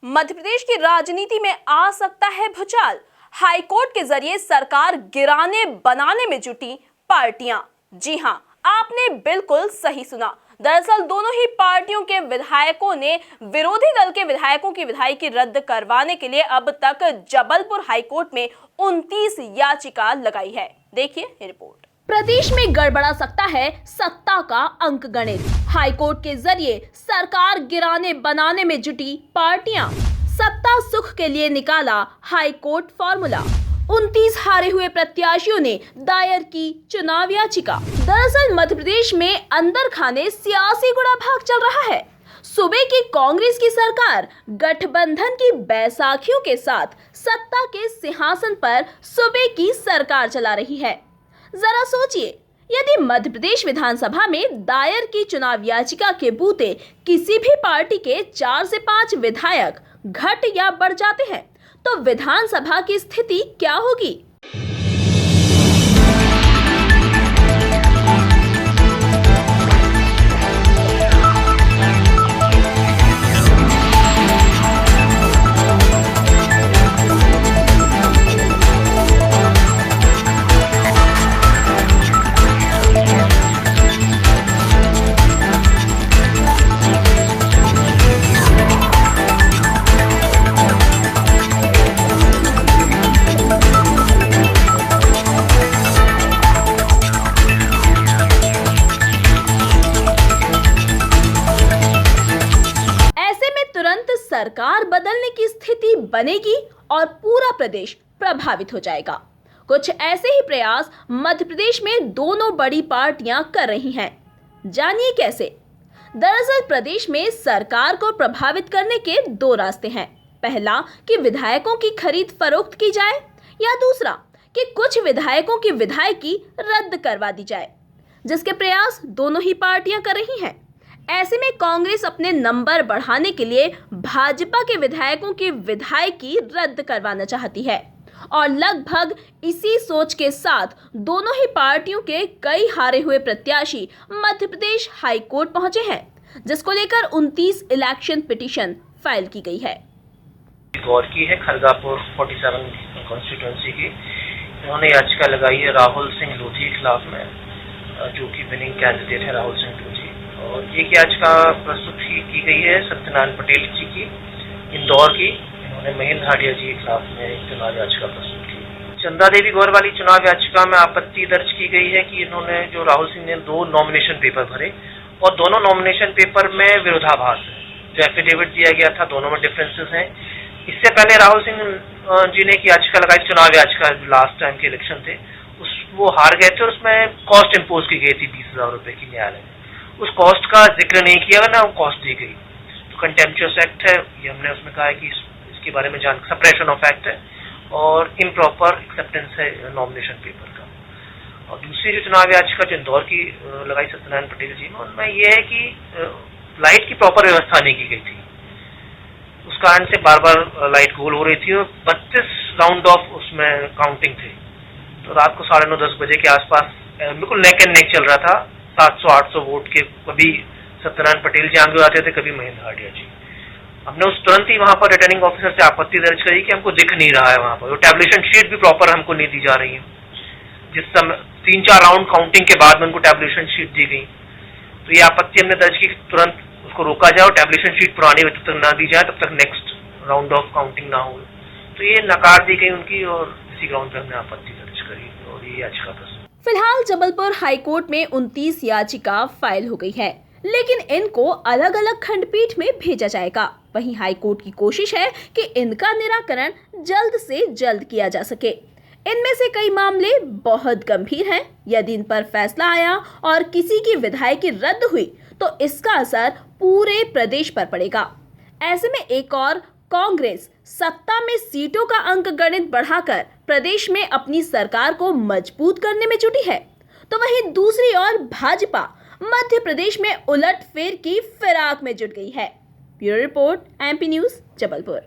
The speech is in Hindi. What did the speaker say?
मध्य प्रदेश की राजनीति में आ सकता है भूचाल। हाईकोर्ट के जरिए सरकार गिराने बनाने में जुटी पार्टियां। जी हां, आपने बिल्कुल सही सुना। दरअसल दोनों ही पार्टियों के विधायकों ने विरोधी दल के विधायकों की विधायकी रद्द करवाने के लिए अब तक जबलपुर हाईकोर्ट में 29 याचिका लगाई है। देखिए ये रिपोर्ट। प्रदेश में गड़बड़ा सकता है सत्ता का अंक गणित। हाईकोर्ट के जरिए सरकार गिराने बनाने में जुटी पार्टियां। सत्ता सुख के लिए निकाला हाईकोर्ट फॉर्मूला। 29 हारे हुए प्रत्याशियों ने दायर की चुनाव याचिका। दरअसल मध्य प्रदेश में अंदर खाने सियासी गुड़ा भाग चल रहा है। सूबे की कांग्रेस की सरकार गठबंधन की बैसाखियों के साथ सत्ता के सिंहासन पर सूबे की सरकार चला रही है। जरा सोचिए, यदि मध्य प्रदेश विधानसभा में दायर की चुनाव याचिका के बूते किसी भी पार्टी के 4 से 5 विधायक घट या बढ़ जाते हैं, तो विधानसभा की स्थिति क्या होगी? सरकार बदलने की स्थिति बनेगी और पूरा प्रदेश प्रभावित हो जाएगा। कुछ ऐसे ही प्रयास मध्य प्रदेश में दोनों बड़ी पार्टियां कर रही हैं। जानिए कैसे। दरअसल प्रदेश में सरकार को प्रभावित करने के 2 रास्ते हैं। पहला कि विधायकों की खरीद फरोख्त की जाए, या दूसरा कि कुछ विधायकों की विधायकी रद्द करवा दी जाए, जिसके प्रयास दोनों ही पार्टियां कर रही हैं। ऐसे में कांग्रेस अपने नंबर बढ़ाने के लिए भाजपा के विधायकों की विधायकी रद्द करवाना चाहती है और लगभग इसी सोच के साथ दोनों ही पार्टियों के कई हारे हुए प्रत्याशी मध्य प्रदेश हाईकोर्ट पहुंचे हैं, जिसको लेकर 29 इलेक्शन पिटीशन फाइल की गई है। गौर की है खरगापुर 47 कॉन्स्टिट्यूएंसी की। उन्होंने याचिका लगाई है राहुल सिंह लोधी के खिलाफ में, जो कि विनिंग कैंडिडेट है राहुल सिंह लोधी। और एक याचिका प्रस्तुत की गई है सत्यनारायण पटेल जी की, इंदौर की। इन्होंने महेंद्र हाडिया जी के खिलाफ में एक चुनाव याचिका प्रस्तुत की। चंदा देवी गौर वाली चुनाव याचिका में आपत्ति दर्ज की गई है कि इन्होंने जो राहुल सिंह ने 2 नॉमिनेशन पेपर भरे और दोनों नॉमिनेशन पेपर में विरोधाभास है। जो एफिडेविट दिया गया था दोनों में डिफरेंसेस हैं। इससे पहले राहुल सिंह जी ने एक याचिका लगाई, चुनाव याचिका, लास्ट टाइम के इलेक्शन थे वो हार गए थे और उसमें कॉस्ट इम्पोज की गई थी 20,000 रुपए की न्यायालय ने। उस कॉस्ट का जिक्र नहीं किया ना, वो कॉस्ट दी गई। तो कंटेम्पचुअस एक्ट है, ये हमने उसमें कहा है कि इसके बारे में सप्रेशन ऑफ एक्ट है और इम्प्रॉपर एक्सेप्टेंस है नॉमिनेशन पेपर का। और दूसरी जो चुनाव याचिका जो इंदौर की लगाई सत्यनारायण पटेल जी में, उनमें यह है कि लाइट की प्रॉपर व्यवस्था नहीं की गई थी। उस कारण से बार बार लाइट गोल हो रही थी और 32 राउंड ऑफ उसमें काउंटिंग थे। तो रात को 9:30-10 बजे के आसपास बिल्कुल नेक एंड नेक चल रहा था। 700-800 वोट के कभी सत्यनारायण पटेल जी आगे आते थे, कभी महेंद्र हाडिया जी। हमने उस तुरंत ही वहां पर रिटर्निंग ऑफिसर से आपत्ति दर्ज करी कि हमको दिख नहीं रहा है वहां पर, टैबुलेशन शीट भी प्रॉपर हमको नहीं दी जा रही है। जिस समय 3-4 राउंड काउंटिंग के बाद में उनको टैबुलेशन शीट दी गई, तो ये आपत्ति हमने दर्ज की, तुरंत उसको रोका जाए और टैबुलेशन शीट पुरानी जब तक ना दी जाए तब तक नेक्स्ट राउंड ऑफ काउंटिंग ना हो। तो ये नकार दी गई उनकी और इसी ग्राउंड पर हमने आपत्ति दर्ज करी और ये याचिका प्रस्तुत। फिलहाल जबलपुर हाईकोर्ट में 29 याचिका फाइल हो गई है, लेकिन इनको अलग अलग खंडपीठ में भेजा जाएगा। वहीं हाईकोर्ट की कोशिश है कि इनका निराकरण जल्द से जल्द किया जा सके। इनमें से कई मामले बहुत गंभीर हैं। यदि इन पर फैसला आया और किसी की विधायकी रद्द हुई, तो इसका असर पूरे प्रदेश पर पड़ेगा। ऐसे में एक और कांग्रेस सत्ता में सीटों का अंक गणित बढ़ाकर प्रदेश में अपनी सरकार को मजबूत करने में जुटी है, तो वहीं दूसरी ओर भाजपा मध्य प्रदेश में उलटफेर की फिराक में जुट गई है। Bureau report, MP news, Jabalpur.